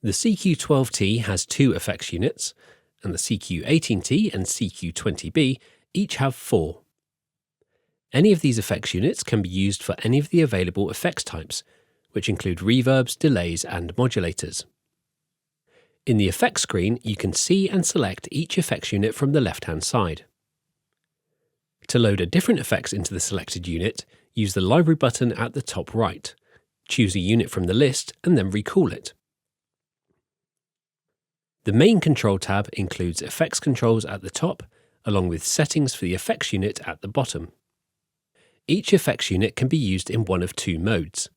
The CQ12T has 2 effects units, and the CQ18T and CQ20B each have 4. Any of these effects units can be used for any of the available effects types, which include reverbs, delays, and modulators. In the effects screen, you can see and select each effects unit from the left-hand side. To load a different effects into the selected unit, use the Library button at the top right. Choose a unit from the list and then recall it. The main control tab includes effects controls at the top, along with settings for the effects unit at the bottom. Each effects unit can be used in one of 2 modes.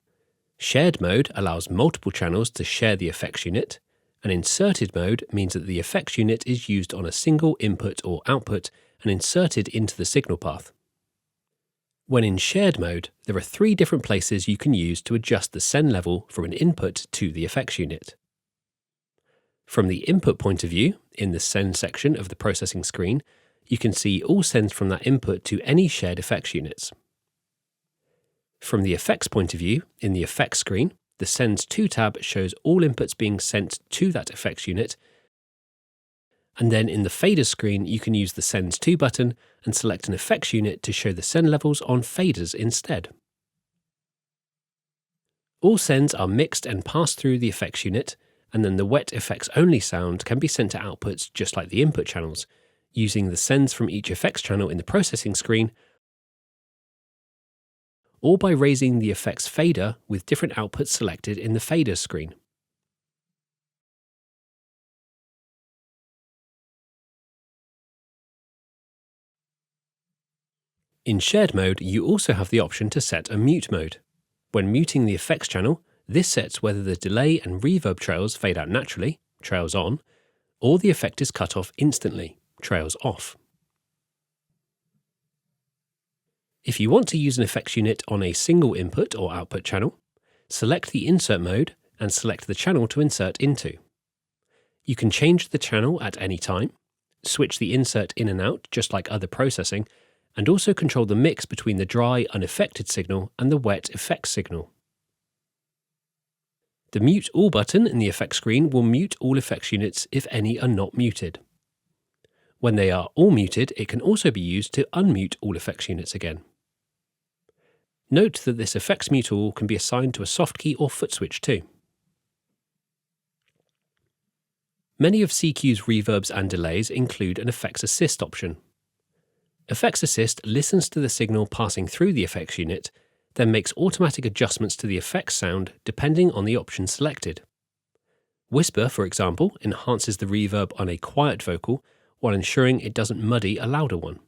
Shared mode allows multiple channels to share the effects unit, and inserted mode means that the effects unit is used on a single input or output and inserted into the signal path. When in shared mode, there are 3 different places you can use to adjust the send level from an input to the effects unit. From the input point of view, in the send section of the processing screen, you can see all sends from that input to any shared effects units. From the effects point of view, in the effects screen, the Sends To tab shows all inputs being sent to that effects unit, and then in the faders screen you can use the Sends To button and select an effects unit to show the send levels on faders instead. All sends are mixed and passed through the effects unit, and then the wet effects only sound can be sent to outputs just like the input channels, using the sends from each effects channel in the processing screen, or by raising the effects fader with different outputs selected in the faders screen. In shared mode, you also have the option to set a mute mode. When muting the effects channel, this sets whether the delay and reverb trails fade out naturally, trails on, or the effect is cut off instantly, trails off. If you want to use an effects unit on a single input or output channel, select the insert mode and select the channel to insert into. You can change the channel at any time, switch the insert in and out just like other processing, and also control the mix between the dry, unaffected signal and the wet effects signal. The Mute All button in the effects screen will mute all effects units if any are not muted. When they are all muted, it can also be used to unmute all effects units again. Note that this effects mute all can be assigned to a soft key or foot switch too. Many of CQ's reverbs and delays include an effects assist option. Effects assist listens to the signal passing through the effects unit, then makes automatic adjustments to the effects sound depending on the option selected. Whisper, for example, enhances the reverb on a quiet vocal while ensuring it doesn't muddy a louder one.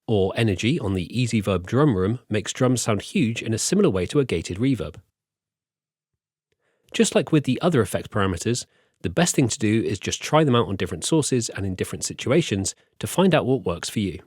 Or Energy on the Easy Verb drum room makes drums sound huge in a similar way to a gated reverb. Just like with the other effect parameters, the best thing to do is just try them out on different sources and in different situations to find out what works for you.